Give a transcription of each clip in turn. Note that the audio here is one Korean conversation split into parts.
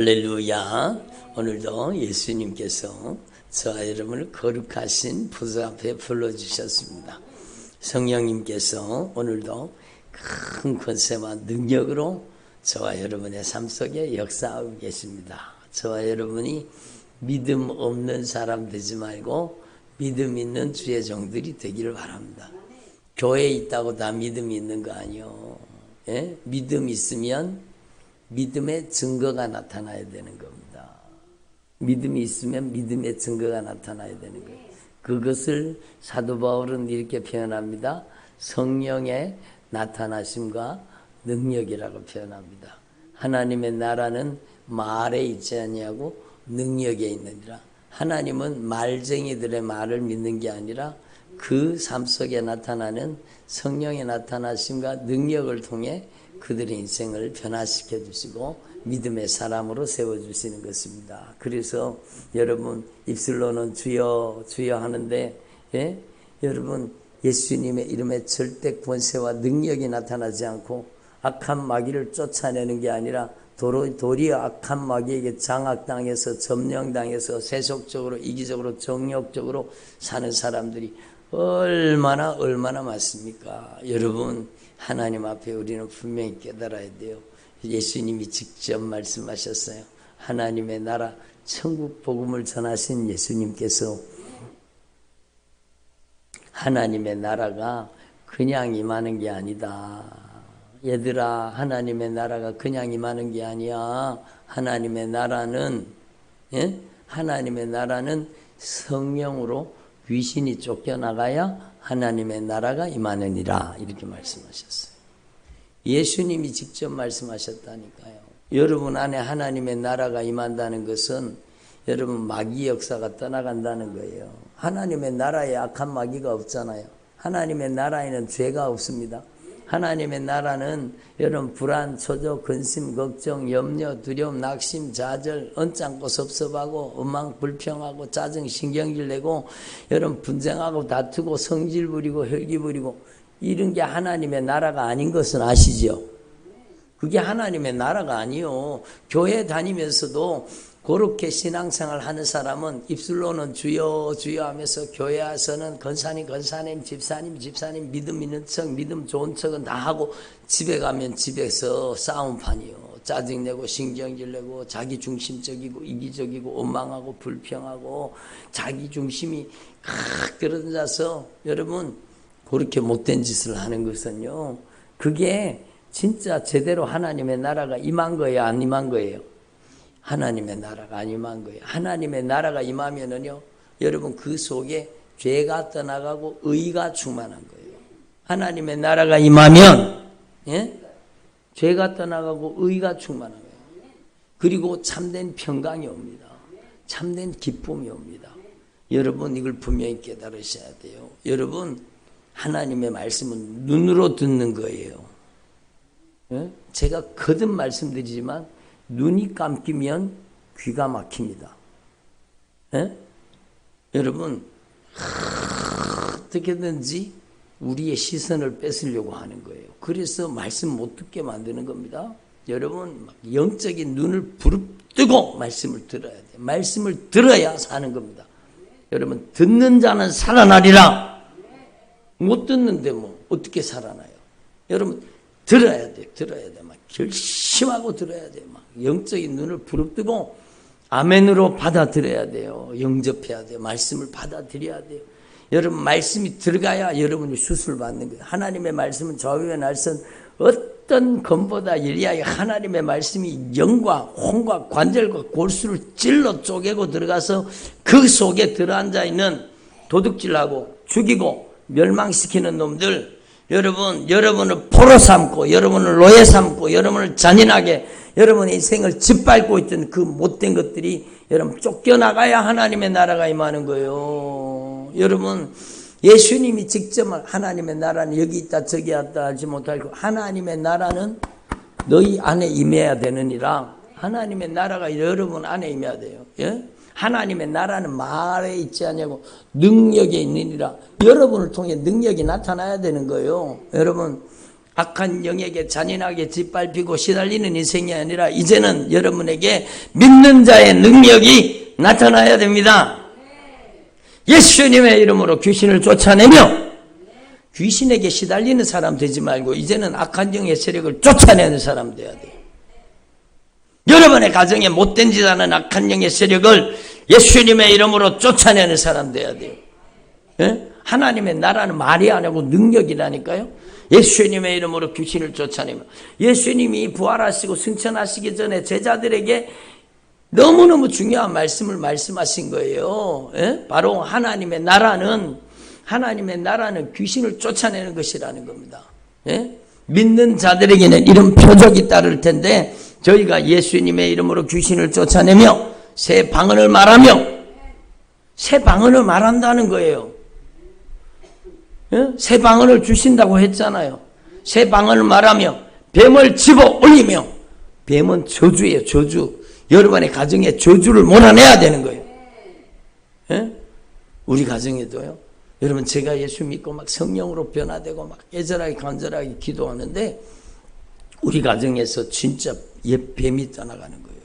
할렐루야. 오늘도 예수님께서 저와 여러분을 거룩하신 부서 앞에 불러주셨습니다. 성령님께서 오늘도 큰 권세와 능력으로 저와 여러분의 삶 속에 역사하고 계십니다. 저와 여러분이 믿음 없는 사람 되지 말고 믿음 있는 주의 종들이 되기를 바랍니다. 교회에 있다고 다 믿음이 있는 거 아니요. 예? 믿음 있으면 믿음의 증거가 나타나야 되는 겁니다. 믿음이 있으면 믿음의 증거가 나타나야 되는 거예요. 그것을 사도 바울은 이렇게 표현합니다. 성령의 나타나심과 능력이라고 표현합니다. 하나님의 나라는 말에 있지 아니하고 능력에 있느니라. 하나님은 말쟁이들의 말을 믿는 게 아니라 그 삶 속에 나타나는 성령의 나타나심과 능력을 통해 그들의 인생을 변화시켜 주시고 믿음의 사람으로 세워주시는 것입니다. 그래서 여러분 입술로는 주여 주여 하는데 여러분 예수님의 이름에 절대 권세와 능력이 나타나지 않고 악한 마귀를 쫓아내는 게 아니라 도리어 악한 마귀에게 장악당해서 점령당해서 세속적으로 이기적으로 정욕적으로 사는 사람들이 얼마나 많습니까? 여러분 하나님 앞에 우리는 분명히 깨달아야 돼요. 예수님이 직접 말씀하셨어요. 하나님의 나라 천국 복음을 전하신 예수님께서 하나님의 나라가 그냥 임하는 게 아니다. 얘들아, 하나님의 나라가 그냥 임하는 게 아니야. 하나님의 나라는 하나님의 나라는 성령으로 귀신이 쫓겨나가야 하나님의 나라가 임하느니라 이렇게 말씀하셨어요. 예수님이 직접 말씀하셨다니까요. 여러분 안에 하나님의 나라가 임한다는 것은 여러분 마귀 역사가 떠나간다는 거예요. 하나님의 나라에 악한 마귀가 없잖아요. 하나님의 나라에는 죄가 없습니다. 하나님의 나라는 여러분 불안, 초조, 근심, 걱정, 염려, 두려움, 낙심, 좌절, 언짢고 섭섭하고 원망, 불평하고 짜증, 신경질 내고 여러분 분쟁하고 다투고 성질 부리고 혈기 부리고 이런 게 하나님의 나라가 아닌 것은 아시죠? 그게 하나님의 나라가 아니요. 교회 다니면서도 그렇게 신앙생활 하는 사람은 입술로는 주여 주여 하면서 교회 와서는 권사님 집사님 믿음 있는 척 믿음 좋은 척은 다 하고 집에 가면 집에서 싸움판이요. 짜증내고 신경질내고 자기 중심적이고 이기적이고 원망하고 불평하고 자기 중심이 끌어들여서 여러분 그렇게 못된 짓을 하는 것은요. 그게 진짜 제대로 하나님의 나라가 임한 거예요, 안 임한 거예요? 하나님의 나라가 안 임한 거예요. 하나님의 나라가 임하면은요, 여러분 그 속에 죄가 떠나가고 의가 충만한 거예요. 하나님의 나라가 임하면 죄가 떠나가고 의가 충만한 거예요. 그리고 참된 평강이 옵니다. 참된 기쁨이 옵니다. 여러분 이걸 분명히 깨달으셔야 돼요. 여러분 하나님의 말씀은 눈으로 듣는 거예요. 제가 거듭 말씀드리지만 눈이 감기면 귀가 막힙니다. 여러분 어떻게든지 우리의 시선을 뺏으려고 하는 거예요. 그래서 말씀 못 듣게 만드는 겁니다. 여러분 영적인 눈을 부릅뜨고 말씀을 들어야 돼요. 말씀을 들어야 사는 겁니다. 여러분 듣는 자는 살아나리라. 못 듣는데 뭐 어떻게 살아나요? 여러분 들어야 돼. 막 결심하고 들어야 돼. 막 영적인 눈을 부릅뜨고 아멘으로 받아들여야 돼요. 영접해야 돼요. 말씀을 받아들여야 돼요. 여러분 말씀이 들어가야 여러분이 수술 받는 거예요. 하나님의 말씀은 좌우의 날선 어떤 검보다 예리하게 하나님의 말씀이 영과 혼과 관절과 골수를 찔러 쪼개고 들어가서 그 속에 들어앉아 있는 도둑질하고 죽이고 멸망시키는 놈들 여러분을 포로 삼고 여러분을 노예 삼고 여러분을 잔인하게 여러분의 인생을 짓밟고 있던 그 못된 것들이 여러분 쫓겨나가야 하나님의 나라가 임하는 거예요. 여러분 예수님이 직접 하나님의 나라는 여기 있다 저기 있다 하지 못하고 하나님의 나라는 너희 안에 임해야 되느니라. 하나님의 나라가 여러분 안에 임해야 돼요. 하나님의 나라는 말에 있지 않냐고 능력에 있느니라. 여러분을 통해 능력이 나타나야 되는 거예요. 여러분 악한 영에게 잔인하게 짓밟히고 시달리는 인생이 아니라 이제는 여러분에게 믿는 자의 능력이 나타나야 됩니다. 예수님의 이름으로 귀신을 쫓아내며 귀신에게 시달리는 사람 되지 말고 이제는 악한 영의 세력을 쫓아내는 사람 돼야 돼요. 여러분의 가정에 못된 짓 하는 악한 영의 세력을 예수님의 이름으로 쫓아내는 사람 돼야 돼요. 예? 하나님의 나라는 말이 아니고 능력이라니까요. 예수님의 이름으로 귀신을 쫓아내며 예수님이 부활하시고 승천하시기 전에 제자들에게 너무너무 중요한 말씀을 말씀하신 거예요. 예? 바로 하나님의 나라는 귀신을 쫓아내는 것이라는 겁니다. 예? 믿는 자들에게는 이런 표적이 따를 텐데 저희가 예수님의 이름으로 귀신을 쫓아내며 새 방언을 말한다는 거예요. 예? 새 방언을 주신다고 했잖아요. 새 방언을 말하며 뱀을 집어 올리며 뱀은 저주예요. 저주. 여러분의 가정에 저주를 몰아내야 되는 거예요. 예? 우리 가정에도요. 여러분 제가 예수 믿고 막 성령으로 변화되고 막 애절하게 간절하게 기도하는데 우리 가정에서 진짜 옛 뱀이 떠나가는 거예요.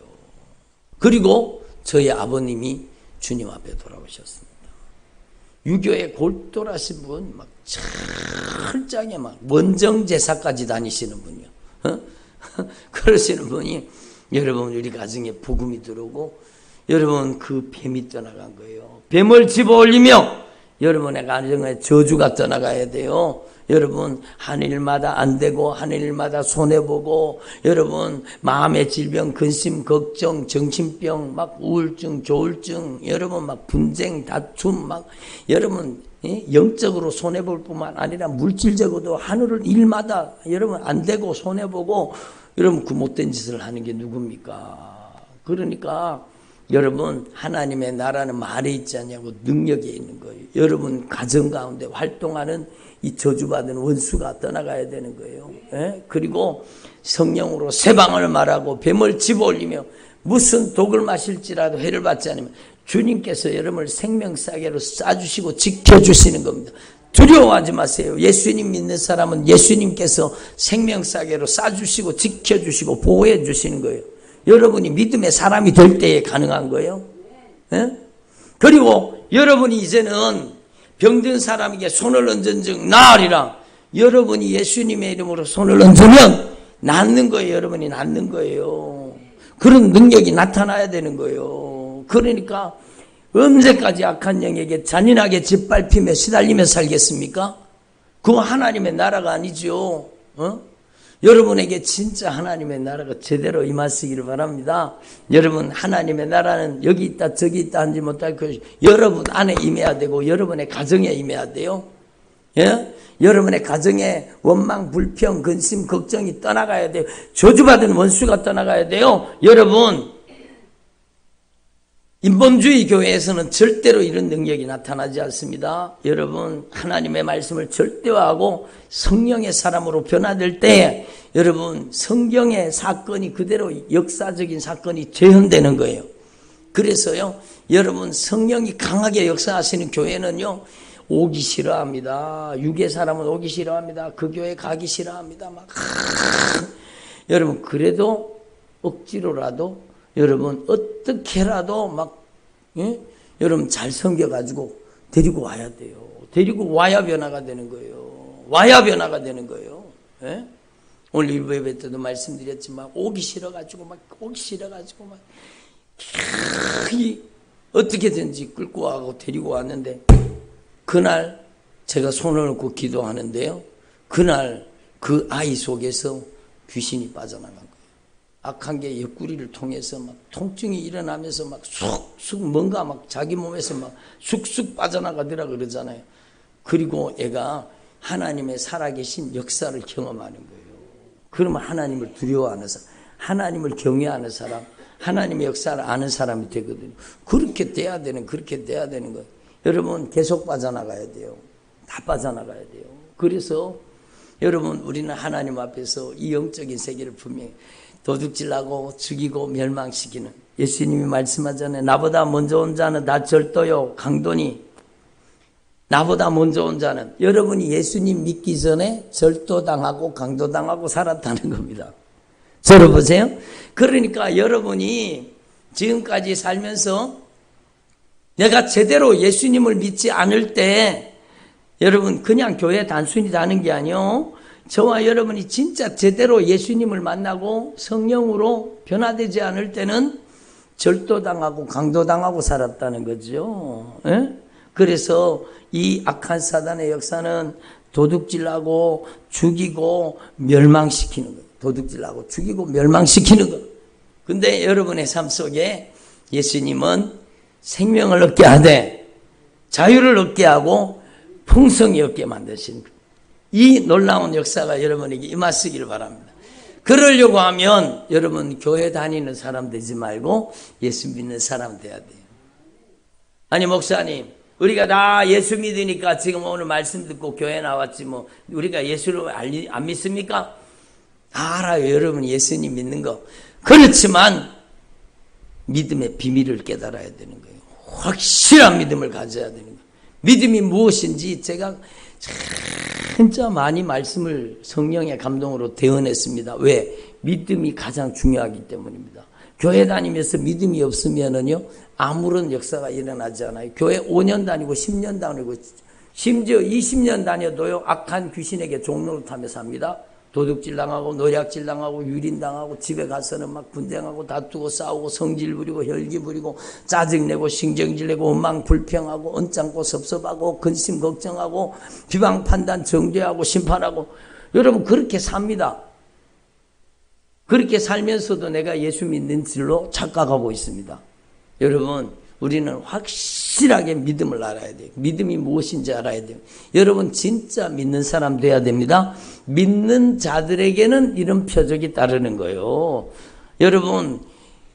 그리고 저희 아버님이 주님 앞에 돌아오셨습니다. 유교에 골똘하신 분, 막 철장에 막 원정 제사까지 다니시는 분이요. 그러시는 분이 여러분 우리 가정에 복음이 들어오고 여러분 그 뱀이 떠나간 거예요. 뱀을 집어 올리며 여러분의 가정에 저주가 떠나가야 돼요. 여러분 하는 일마다 안 되고 하는 일마다 손해보고 여러분 마음의 질병, 근심, 걱정, 정신병, 막 우울증, 조울증, 여러분 막 분쟁, 다툼, 막 여러분 영적으로 손해볼 뿐만 아니라 물질적으로도 하늘 일마다 여러분 안 되고 손해보고 여러분 그 못된 짓을 하는 게 누굽니까? 그러니까 여러분 하나님의 나라는 말에 있지 않냐고 능력에 있는 거예요. 여러분 가정 가운데 활동하는 이 저주받은 원수가 떠나가야 되는 거예요. 예? 그리고 성령으로 새 방언을 말하고 뱀을 집어올리며 무슨 독을 마실지라도 해를 받지 않으면 주님께서 여러분을 생명싸개로 쏴주시고 지켜주시는 겁니다. 두려워하지 마세요. 예수님 믿는 사람은 예수님께서 생명싸개로 쏴주시고 지켜주시고 보호해 주시는 거예요. 여러분이 믿음의 사람이 될 때에 가능한 거예요. 예? 그리고 여러분이 이제는 병든 사람에게 손을 얹은 즉 나으리라. 여러분이 예수님의 이름으로 손을 얹으면 낫는 거예요. 여러분이 낫는 거예요. 그런 능력이 나타나야 되는 거예요. 그러니까 언제까지 악한 영에게 잔인하게 짓밟히며 시달리며 살겠습니까? 그거 하나님의 나라가 아니죠. 여러분에게 진짜 하나님의 나라가 제대로 임하시기를 바랍니다. 여러분 하나님의 나라는 여기 있다 저기 있다 하지 못할 것이 여러분 안에 임해야 되고 여러분의 가정에 임해야 돼요. 예? 여러분의 가정에 원망, 불평, 근심, 걱정이 떠나가야 돼요. 저주받은 원수가 떠나가야 돼요. 여러분 인본주의 교회에서는 절대로 이런 능력이 나타나지 않습니다. 여러분 하나님의 말씀을 절대화하고 성령의 사람으로 변화될 때 여러분 성경의 사건이 그대로 역사적인 사건이 재현되는 거예요. 그래서요 여러분 성령이 강하게 역사하시는 교회는요 오기 싫어합니다. 육의 사람은 오기 싫어합니다. 그 교회 가기 싫어합니다. 막 여러분 그래도 억지로라도 여러분 어떻게라도 막 여러분 잘 섬겨가지고 데리고 와야 돼요. 데리고 와야 변화가 되는 거예요. 와야 변화가 되는 거예요. 예? 오늘 일부 예배 때도 말씀드렸지만 오기 싫어가지고 막 어떻게든지 끌고 와고 데리고 왔는데 그날 제가 손을 얹고 기도하는데요. 그날 그 아이 속에서 귀신이 빠져나간 거예요. 악한 게 옆구리를 통해서 막 통증이 일어나면서 막 쑥쑥 뭔가 막 자기 몸에서 막 쑥쑥 빠져나가더라 그러잖아요. 그리고 애가 하나님의 살아계신 역사를 경험하는 거예요. 그러면 하나님을 두려워하는 사람, 하나님을 경외하는 사람, 하나님의 역사를 아는 사람이 되거든요. 그렇게 돼야 되는 거예요. 여러분 계속 빠져나가야 돼요. 다 빠져나가야 돼요. 그래서 여러분 우리는 하나님 앞에서 이 영적인 세계를 분명히 도둑질하고 죽이고 멸망시키는 예수님이 말씀하잖아요. 나보다 먼저 온 자는 다 절도요 강도니 나보다 먼저 온 자는 여러분이 예수님 믿기 전에 절도당하고 강도당하고 살았다는 겁니다. 들어보세요. 그러니까 여러분이 지금까지 살면서 내가 제대로 예수님을 믿지 않을 때 여러분 그냥 교회 단순히 다는 게 아니요. 저와 여러분이 진짜 제대로 예수님을 만나고 성령으로 변화되지 않을 때는 절도당하고 강도당하고 살았다는 거죠. 예? 그래서 이 악한 사단의 역사는 도둑질하고 죽이고 멸망시키는 거예요. 도둑질하고 죽이고 멸망시키는 거예요. 근데 여러분의 삶 속에 예수님은 생명을 얻게 하되 자유를 얻게 하고 풍성히 얻게 만드신 거예요. 이 놀라운 역사가 여러분에게 임하시기를 바랍니다. 그러려고 하면 여러분 교회 다니는 사람 되지 말고 예수 믿는 사람 돼야 돼요. 아니 목사님 우리가 다 예수 믿으니까 지금 오늘 말씀 듣고 교회 나왔지 뭐 우리가 예수를 안 믿습니까? 알아요. 여러분 예수님 믿는 거. 그렇지만 믿음의 비밀을 깨달아야 되는 거예요. 확실한 믿음을 가져야 되는 거예요. 믿음이 무엇인지 제가 진짜 많이 말씀을 성령의 감동으로 대언했습니다. 왜? 믿음이 가장 중요하기 때문입니다. 교회 다니면서 믿음이 없으면은요, 아무런 역사가 일어나지 않아요. 교회 5년 다니고 10년 다니고 심지어 20년 다녀도요, 악한 귀신에게 종노릇하며 삽니다. 도둑질 당하고 노략질 당하고 유린 당하고 집에 가서는 막 분쟁하고 다투고 싸우고 성질 부리고 혈기 부리고 짜증내고 신경질 내고 원망 불평하고 언짢고 섭섭하고 근심 걱정하고 비방 판단 정죄하고 심판하고 여러분 그렇게 삽니다. 그렇게 살면서도 내가 예수 믿는 줄로 착각하고 있습니다. 여러분 우리는 확실하게 믿음을 알아야 돼요. 믿음이 무엇인지 알아야 돼요. 여러분 진짜 믿는 사람 돼야 됩니다. 믿는 자들에게는 이런 표적이 따르는 거예요. 여러분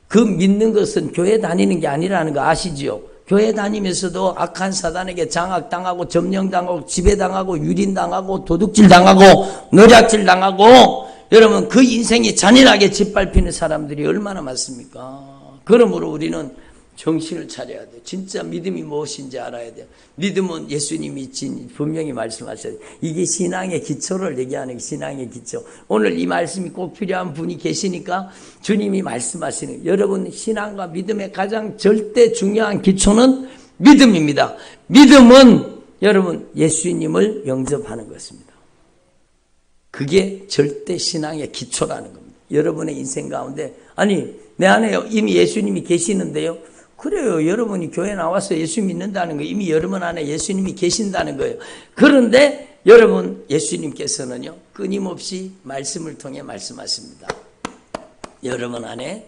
그 믿는 것은 교회 다니는 게 아니라는 거 아시지요? 교회 다니면서도 악한 사단에게 장악당하고 점령당하고 지배당하고 유린당하고 도둑질당하고 노략질 당하고 여러분 그 인생이 잔인하게 짓밟히는 사람들이 얼마나 많습니까? 그러므로 우리는 정신을 차려야 돼요. 진짜 믿음이 무엇인지 알아야 돼요. 믿음은 예수님이 분명히 말씀하셔요. 이게 신앙의 기초를 얘기하는 게 신앙의 기초. 오늘 이 말씀이 꼭 필요한 분이 계시니까 주님이 말씀하시는 거예요. 여러분 신앙과 믿음의 가장 절대 중요한 기초는 믿음입니다. 믿음은 여러분 예수님을 영접하는 것입니다. 그게 절대 신앙의 기초라는 겁니다. 여러분의 인생 가운데 아니 내 안에 이미 예수님이 계시는데요. 그래요. 여러분이 교회 나와서 예수 믿는다는 거예요. 이미 여러분 안에 예수님이 계신다는 거예요. 그런데 여러분 예수님께서는요. 끊임없이 말씀을 통해 말씀하십니다. 여러분 안에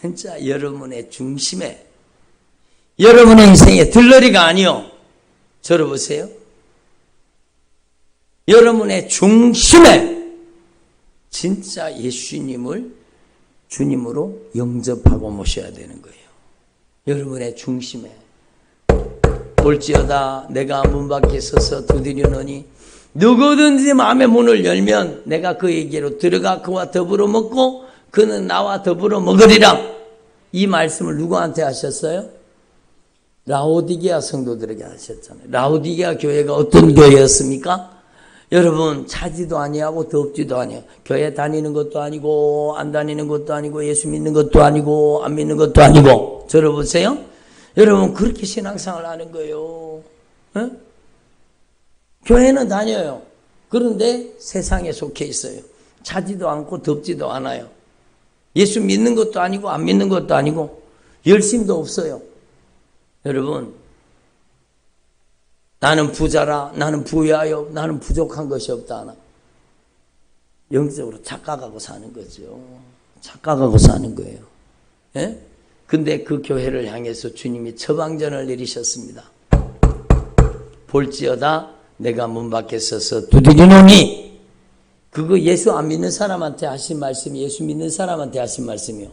진짜 여러분의 중심에 여러분의 인생의 들러리가 아니요. 저를 보세요. 여러분의 중심에 진짜 예수님을 주님으로 영접하고 모셔야 되는 거예요. 여러분의 중심에 볼지어다 내가 문 밖에 서서 두드리노니 누구든지 마음의 문을 열면 내가 그에게로 들어가 그와 더불어 먹고 그는 나와 더불어 먹으리라. 이 말씀을 누구한테 하셨어요? 라오디게아 성도들에게 하셨잖아요. 라오디게아 교회가 어떤 교회였습니까? 여러분 차지도 아니하고 덥지도 아니하고 교회 다니는 것도 아니고 안 다니는 것도 아니고 예수 믿는 것도 아니고 안 믿는 것도 아니고 저를 보세요. 여러분 그렇게 신앙생활을 하는 거예요. 에? 교회는 다녀요. 그런데 세상에 속해 있어요. 차지도 않고 덥지도 않아요. 예수 믿는 것도 아니고 안 믿는 것도 아니고 열심도 없어요. 여러분 나는 부자라, 나는 부유하여, 나는 부족한 것이 없다 하나. 영적으로 착각하고 사는 거죠. 착각하고 사는 거예요. 예? 근데 그 교회를 향해서 주님이 처방전을 내리셨습니다. 볼지어다 내가 문 밖에 서서 두드리노니. 그거 예수 안 믿는 사람한테 하신 말씀이 예수 믿는 사람한테 하신 말씀이요.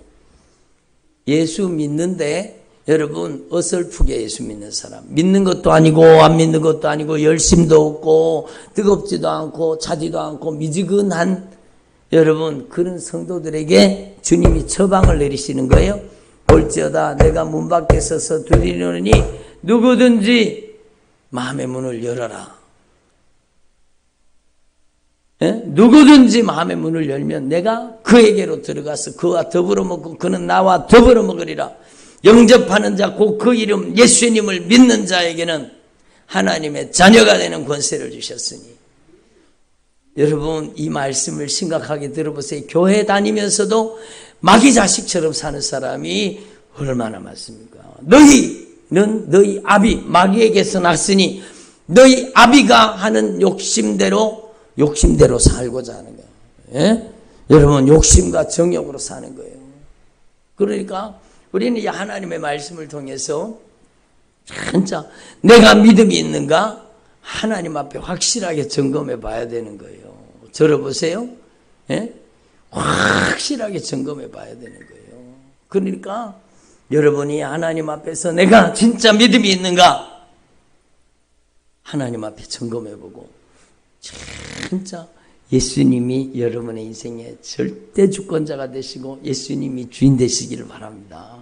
예수 믿는데 여러분 어설프게 예수 믿는 사람 믿는 것도 아니고 안 믿는 것도 아니고 열심도 없고 뜨겁지도 않고 차지도 않고 미지근한 여러분 그런 성도들에게 주님이 처방을 내리시는 거예요. 볼지어다 내가 문 밖에 서서 두드리노니 누구든지 마음의 문을 열어라. 누구든지 마음의 문을 열면 내가 그에게로 들어가서 그와 더불어 먹고 그는 나와 더불어 먹으리라. 영접하는 자 곧 그 이름 예수님을 믿는 자에게는 하나님의 자녀가 되는 권세를 주셨으니. 여러분 이 말씀을 심각하게 들어보세요. 교회 다니면서도 마귀 자식처럼 사는 사람이 얼마나 많습니까? 너희는 너희 아비 마귀에게서 났으니 너희 아비가 하는 욕심대로 살고자 하는 거예요. 예? 여러분 욕심과 정욕으로 사는 거예요. 그러니까 우리는 이 하나님의 말씀을 통해서 진짜 내가 믿음이 있는가 하나님 앞에 확실하게 점검해 봐야 되는 거예요. 들어보세요. 예? 확실하게 점검해 봐야 되는 거예요. 그러니까 여러분이 하나님 앞에서 내가 진짜 믿음이 있는가 하나님 앞에 점검해 보고 진짜 예수님이 여러분의 인생의 절대 주권자가 되시고 예수님이 주인 되시기를 바랍니다.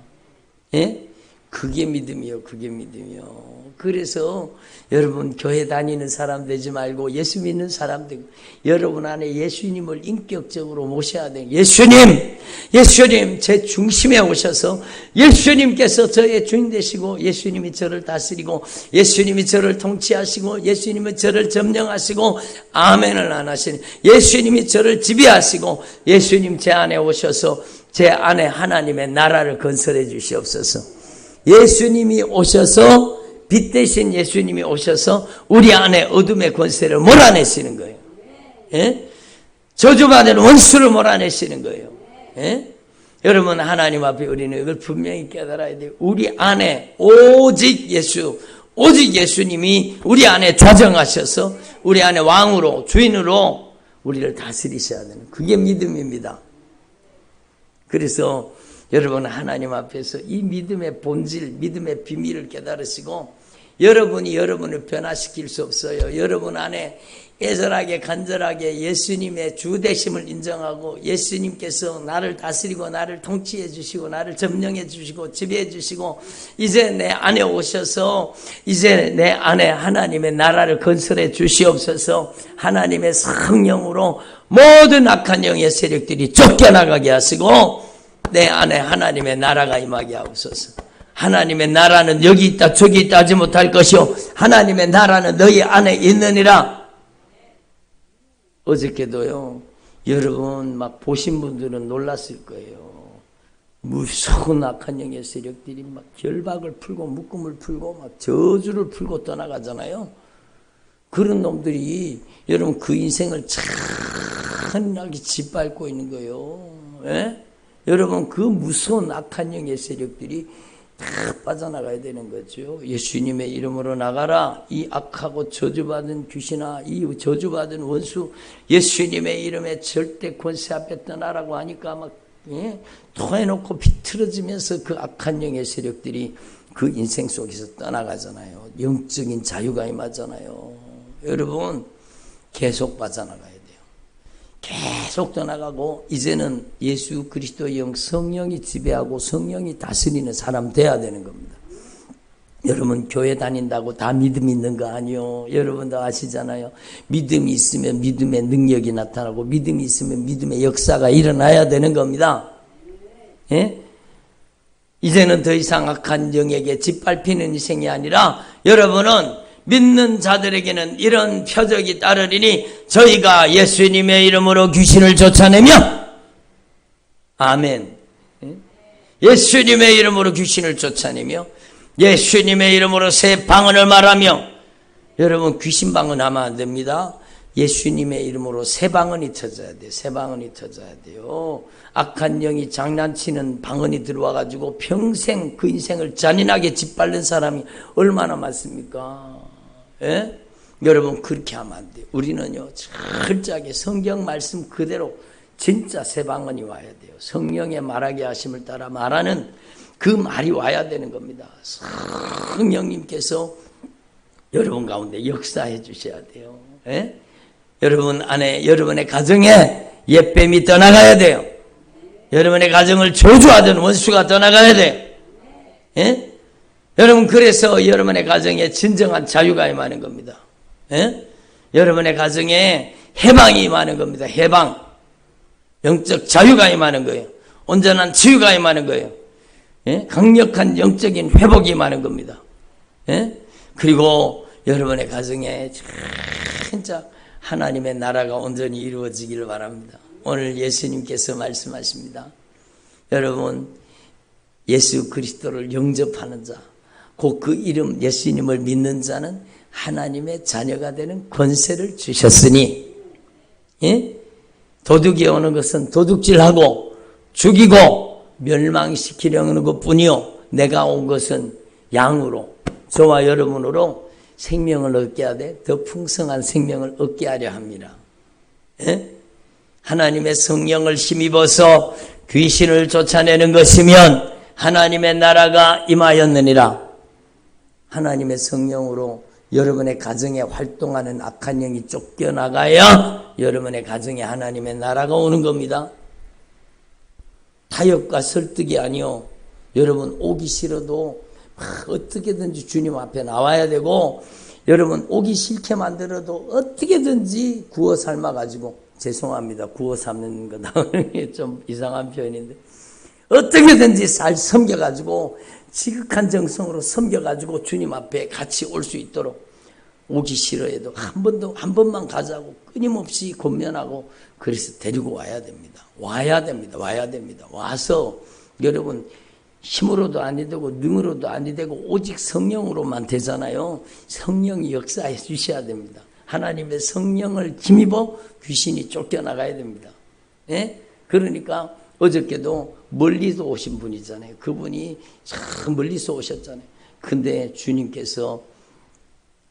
예? 그게 믿음이요. 그게 믿음이요. 그래서 여러분 교회 다니는 사람 되지 말고 예수 믿는 사람 되고 여러분 안에 예수님을 인격적으로 모셔야 돼요. 예수님 제 중심에 오셔서 예수님께서 저의 주인 되시고 예수님이 저를 다스리고 예수님이 저를 통치하시고 예수님이 저를 점령하시고 아멘을 안 하시니 예수님이 저를 지배하시고 예수님 제 안에 오셔서 제 안에 하나님의 나라를 건설해 주시옵소서. 예수님이 오셔서 빛 대신 예수님이 오셔서 우리 안에 어둠의 권세를 몰아내시는 거예요. 예? 저주받은 원수를 몰아내시는 거예요. 예? 여러분 하나님 앞에 우리는 이걸 분명히 깨달아야 돼요. 우리 안에 오직 예수님이 우리 안에 좌정하셔서 우리 안에 왕으로 주인으로 우리를 다스리셔야 되는 그게 믿음입니다. 그래서 여러분 하나님 앞에서 이 믿음의 본질, 믿음의 비밀을 깨달으시고 여러분이 여러분을 변화시킬 수 없어요. 여러분 안에 애절하게 간절하게 예수님의 주 되심을 인정하고 예수님께서 나를 다스리고 나를 통치해 주시고 나를 점령해 주시고 지배해 주시고 이제 내 안에 오셔서 이제 내 안에 하나님의 나라를 건설해 주시옵소서. 하나님의 성령으로 모든 악한 영의 세력들이 쫓겨나가게 하시고 내 안에 하나님의 나라가 임하게 하옵소서. 하나님의 나라는 여기 있다 저기 있다 하지 못할 것이요 하나님의 나라는 너희 안에 있느니라. 어저께도요 여러분 막 보신 분들은 놀랐을 거예요. 무서운 악한 영의 세력들이 막 결박을 풀고 묶음을 풀고 막 저주를 풀고 떠나가잖아요. 그런 놈들이 여러분 그 인생을 찬하게 짓밟고 있는 거예요. 예? 여러분 그 무서운 악한 영의 세력들이 다 빠져나가야 되는 거죠. 예수님의 이름으로 나가라. 이 악하고 저주받은 귀신아 이 저주받은 원수 예수님의 이름에 절대 권세 앞에 떠나라고 하니까 막 토해놓고 비틀어지면서 그 악한 영의 세력들이 그 인생 속에서 떠나가잖아요. 영적인 자유가 임하잖아요. 여러분 계속 빠져나가야 돼요. 계속 떠나가고 이제는 예수 그리스도의 영 성령이 지배하고 성령이 다스리는 사람 돼야 되는 겁니다. 여러분 교회 다닌다고 다 믿음 있는 거 아니요. 여러분도 아시잖아요. 믿음이 있으면 믿음의 능력이 나타나고 믿음이 있으면 믿음의 역사가 일어나야 되는 겁니다. 예? 이제는 더 이상 악한 영에게 짓밟히는 인생이 아니라 여러분은 믿는 자들에게는 이런 표적이 따르리니 저희가 예수님의 이름으로 귀신을 쫓아내며 아멘. 예수님의 이름으로 귀신을 쫓아내며 예수님의 이름으로 새 방언을 말하며 여러분 귀신 방언하면 안 됩니다. 예수님의 이름으로 새 방언이 터져야 돼요. 새 방언이 터져야 돼요. 악한 영이 장난치는 방언이 들어와가지고 평생 그 인생을 잔인하게 짓밟는 사람이 얼마나 많습니까? 예? 여러분 그렇게 하면 안 돼요. 우리는요 철저하게 성경 말씀 그대로 진짜 새 방언이 와야 돼요. 성령의 말하게 하심을 따라 말하는 그 말이 와야 되는 겁니다. 성령님께서 여러분 가운데 역사해 주셔야 돼요. 예? 여러분 안에 여러분의 가정에 옛뱀이 떠나가야 돼요. 여러분의 가정을 저주하던 원수가 떠나가야 돼요. 예? 여러분, 그래서 여러분의 가정에 진정한 자유가 임하는 겁니다. 예? 여러분의 가정에 해방이 임하는 겁니다. 해방. 영적 자유가 임하는 거예요. 온전한 치유가 임하는 거예요. 예? 강력한 영적인 회복이 임하는 겁니다. 예? 그리고 여러분의 가정에 진짜 하나님의 나라가 온전히 이루어지기를 바랍니다. 오늘 예수님께서 말씀하십니다. 여러분, 예수 그리스도를 영접하는 자, 곧 그 이름 예수님을 믿는 자는 하나님의 자녀가 되는 권세를 주셨으니, 예? 도둑이 오는 것은 도둑질하고 죽이고 멸망시키려는 것뿐이요, 내가 온 것은 양으로, 저와 여러분으로 생명을 얻게 하되 더 풍성한 생명을 얻게 하려 합니다. 예? 하나님의 성령을 힘입어서 귀신을 쫓아내는 것이면 하나님의 나라가 임하였느니라. 하나님의 성령으로 여러분의 가정에 활동하는 악한 영이 쫓겨나가야 여러분의 가정에 하나님의 나라가 오는 겁니다. 타협과 설득이 아니요, 여러분 오기 싫어도 어떻게든지 주님 앞에 나와야 되고, 여러분 오기 싫게 만들어도 어떻게든지 구워 삶아가지고, 죄송합니다, 구워 삶는 거 나오는 게 좀 이상한 표현인데, 어떻게든지 잘 섬겨가지고 지극한 정성으로 섬겨가지고 주님 앞에 같이 올 수 있도록, 오기 싫어해도 한 번만 가자고 끊임없이 권면하고, 그래서 데리고 와야 됩니다. 와야 됩니다. 와서 여러분 힘으로도 아니 되고 능으로도 아니 되고 오직 성령으로만 되잖아요. 성령이 역사해 주셔야 됩니다. 하나님의 성령을 힘입어 귀신이 쫓겨나가야 됩니다. 예? 그러니까 어저께도 멀리서 오신 분이잖아요. 그분이 참 멀리서 오셨잖아요. 근데 주님께서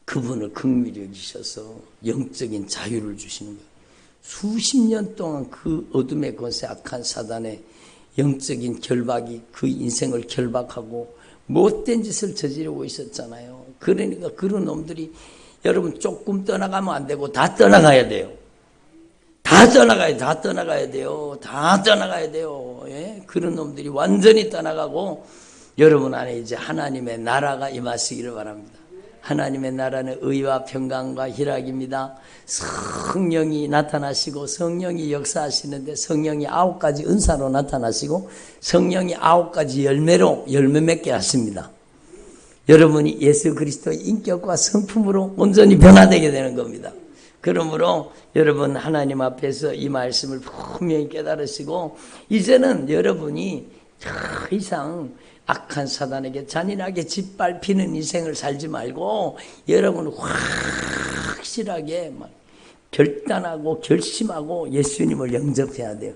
그분을 긍휼히 여기셔서 영적인 자유를 주시는 거예요. 수십 년 동안 그 어둠의 권세 악한 사단의 영적인 결박이 그 인생을 결박하고 못된 짓을 저지르고 있었잖아요. 그러니까 그런 놈들이, 여러분 조금 떠나가면 안 되고 다 떠나가야 돼요. 다 떠나가야 돼요. 예? 그런 놈들이 완전히 떠나가고 여러분 안에 이제 하나님의 나라가 임하시기를 바랍니다. 하나님의 나라는 의와 평강과 희락입니다. 성령이 나타나시고 성령이 역사하시는데, 성령이 9가지 은사로 나타나시고 성령이 9가지 열매로 열매 맺게 하십니다. 여러분이 예수 그리스도의 인격과 성품으로 온전히 변화되게 되는 겁니다. 그러므로 여러분 하나님 앞에서 이 말씀을 분명히 깨달으시고, 이제는 여러분이 더 이상 악한 사단에게 잔인하게 짓밟히는 인생을 살지 말고, 여러분 확실하게 막 결단하고 결심하고 예수님을 영접해야 돼요.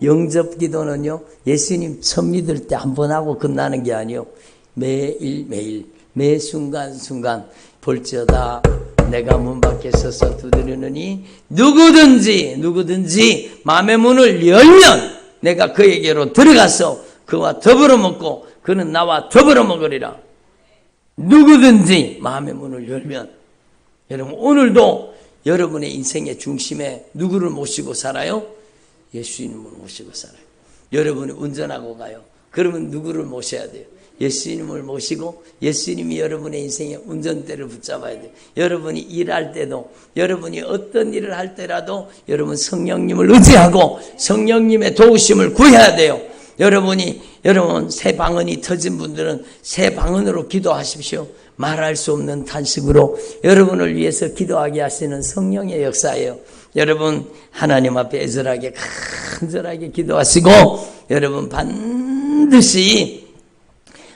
영접 기도는요, 예수님 처음 믿을 때 한 번 하고 끝나는 게 아니요, 매일매일 매 순간순간 볼지어다 내가 문 밖에 서서 두드리느니 누구든지 마음의 문을 열면 내가 그에게로 들어가서 그와 더불어 먹고 그는 나와 더불어 먹으리라. 누구든지 마음의 문을 열면. 여러분 오늘도 여러분의 인생의 중심에 누구를 모시고 살아요? 예수님을 모시고 살아요. 여러분이 운전하고 가요. 그러면 누구를 모셔야 돼요? 예수님을 모시고 예수님이 여러분의 인생의 운전대를 붙잡아야 돼요. 여러분이 일할 때도, 여러분이 어떤 일을 할 때라도 여러분 성령님을 의지하고 성령님의 도우심을 구해야 돼요. 여러분 새 방언이 터진 분들은 새 방언으로 기도하십시오. 말할 수 없는 탄식으로 여러분을 위해서 기도하게 하시는 성령의 역사예요. 여러분 하나님 앞에 애절하게 간절하게 기도하시고, 여러분 반드시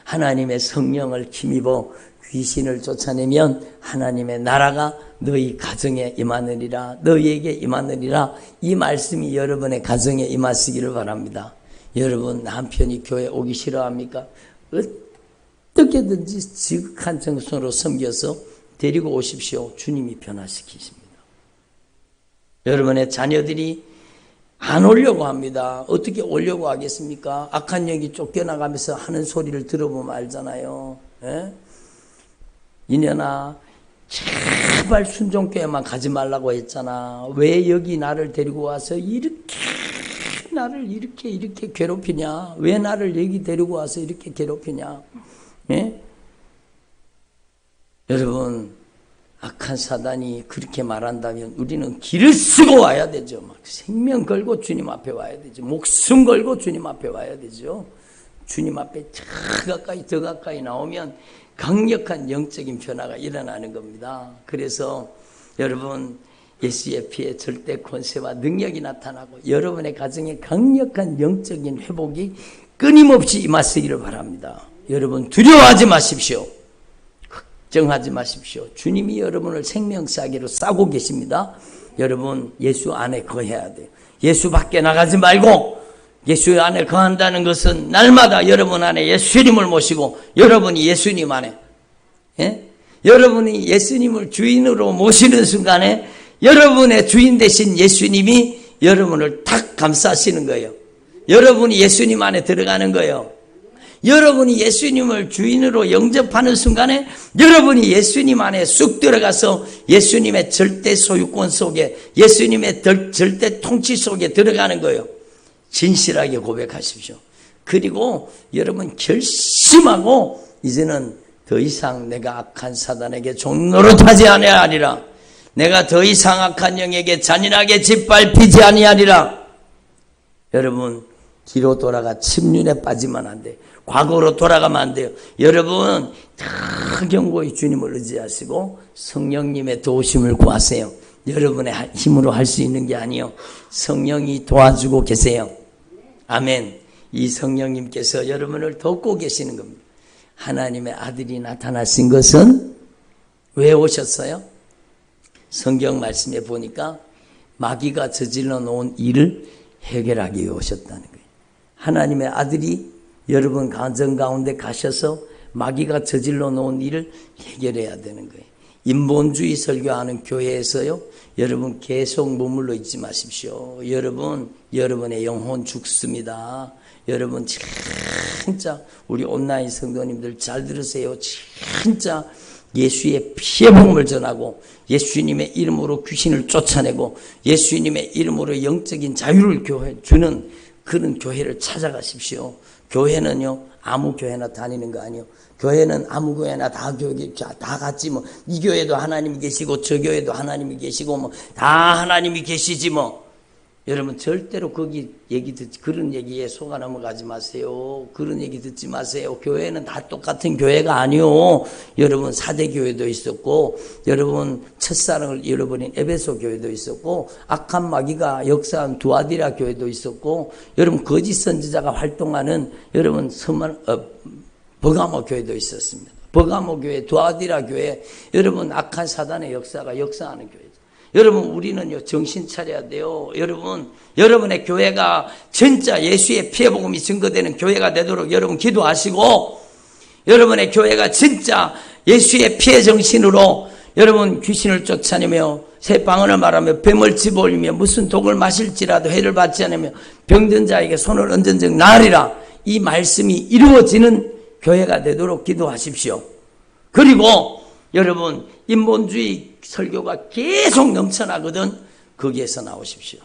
하나님의 성령을 힘입어 귀신을 쫓아내면 하나님의 나라가 너희 가정에 임하느니라, 너희에게 임하느니라. 이 말씀이 여러분의 가정에 임하시기를 바랍니다. 여러분 남편이 교회 오기 싫어합니까? 어떻게든지 지극한 정성으로 섬겨서 데리고 오십시오. 주님이 변화시키십니다. 여러분의 자녀들이 안 오려고 합니다. 어떻게 오려고 하겠습니까? 악한 영이 쫓겨나가면서 하는 소리를 들어보면 알잖아요. 예? 이년아 제발 순종교회만 가지 말라고 했잖아. 왜 여기 나를 데리고 와서 나를 이렇게 괴롭히냐? 왜 나를 여기 데리고 와서 이렇게 괴롭히냐? 예? 여러분, 악한 사단이 그렇게 말한다면 우리는 길을 쓰고 와야 되죠. 막 생명 걸고 주님 앞에 와야 되죠. 목숨 걸고 주님 앞에 와야 되죠. 주님 앞에 더 가까이 나오면 강력한 영적인 변화가 일어나는 겁니다. 그래서 여러분, 예수의 피에 절대 권세와 능력이 나타나고 여러분의 가정에 강력한 영적인 회복이 끊임없이 임하시기를 바랍니다. 여러분, 두려워하지 마십시오. 걱정하지 마십시오. 주님이 여러분을 생명사기로 싸고 계십니다. 여러분, 예수 안에 거해야 돼요. 예수 밖에 나가지 말고 예수 안에 거한다는 것은 날마다 여러분 안에 예수님을 모시고 여러분이 예수님 안에, 여러분이 예수님을 주인으로 모시는 순간에 여러분의 주인 되신 예수님이 여러분을 탁 감싸시는 거예요. 여러분이 예수님 안에 들어가는 거예요. 여러분이 예수님을 주인으로 영접하는 순간에 여러분이 예수님 안에 쑥 들어가서 예수님의 절대 소유권 속에, 예수님의 절대 통치 속에 들어가는 거예요. 진실하게 고백하십시오. 그리고 여러분 결심하고 이제는 더 이상 내가 악한 사단에게 종노릇하지 아니하리라. 내가 더 이상 악한 영에게 잔인하게 짓밟히지 아니하리라. 여러분, 뒤로 돌아가 침륜에 빠지면 안 돼요. 과거로 돌아가면 안 돼요. 여러분, 다 견고히 주님을 의지하시고 성령님의 도우심을 구하세요. 여러분의 힘으로 할 수 있는 게 아니요, 성령이 도와주고 계세요. 아멘. 이 성령님께서 여러분을 돕고 계시는 겁니다. 하나님의 아들이 나타나신 것은 왜 오셨어요? 성경 말씀에 보니까 마귀가 저질러 놓은 일을 해결하기 위해 오셨다는 거예요. 하나님의 아들이 여러분 가정 가운데 가셔서 마귀가 저질러 놓은 일을 해결해야 되는 거예요. 인본주의 설교하는 교회에서요, 여러분 계속 머물러 있지 마십시오. 여러분, 여러분의 영혼 죽습니다. 여러분 진짜 우리 온라인 성도님들 잘 들으세요. 진짜 예수의 피의 복음을 전하고 예수님의 이름으로 귀신을 쫓아내고 예수님의 이름으로 영적인 자유를 주는 그런 교회를 찾아가십시오. 교회는요, 아무 교회나 다니는 거 아니에요. 교회는 아무 교회나 다 같지 뭐. 이 교회도 하나님이 계시고 저 교회도 하나님이 계시고 뭐 다 하나님이 계시지 뭐. 여러분 절대로 거기 그런 얘기에 속아 넘어가지 마세요. 그런 얘기 듣지 마세요. 교회는 다 똑같은 교회가 아니요. 여러분 사대 교회도 있었고, 여러분 첫사랑을 잃어버린 에베소 교회도 있었고, 악한 마귀가 역사한 두아디라 교회도 있었고, 여러분 거짓 선지자가 활동하는 여러분 버가모 교회도 있었습니다. 버가모 교회, 두아디라 교회, 여러분 악한 사단의 역사가 역사하는 교회죠. 여러분 우리는요 정신 차려야 돼요. 여러분, 여러분의 교회가 진짜 예수의 피의 복음이 증거되는 교회가 되도록 여러분 기도하시고, 여러분의 교회가 진짜 예수의 피의 정신으로 여러분 귀신을 쫓아내며 새 방언을 말하며 뱀을 집어올리며 무슨 독을 마실지라도 해를 받지 않으며 병든 자에게 손을 얹은 즉 나으리라, 이 말씀이 이루어지는 교회가 되도록 기도하십시오. 그리고 여러분 인본주의 설교가 계속 넘쳐나거든. 거기에서 나오십시오.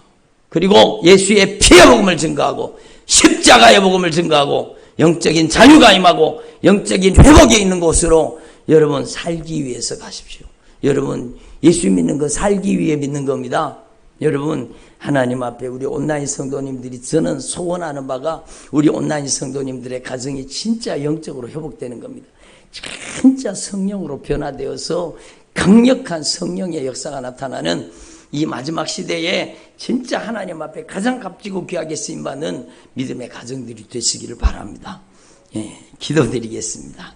그리고 예수의 피의 복음을 증거하고 십자가의 복음을 증거하고 영적인 자유가 임하고 영적인 회복이 있는 곳으로 여러분 살기 위해서 가십시오. 여러분 예수 믿는 거 살기 위해 믿는 겁니다. 여러분 하나님 앞에 우리 온라인 성도님들이, 저는 소원하는 바가 우리 온라인 성도님들의 가정이 진짜 영적으로 회복되는 겁니다. 진짜 성령으로 변화되어서 강력한 성령의 역사가 나타나는 이 마지막 시대에 진짜 하나님 앞에 가장 값지고 귀하게 쓰임받는 믿음의 가정들이 되시기를 바랍니다. 예, 기도드리겠습니다.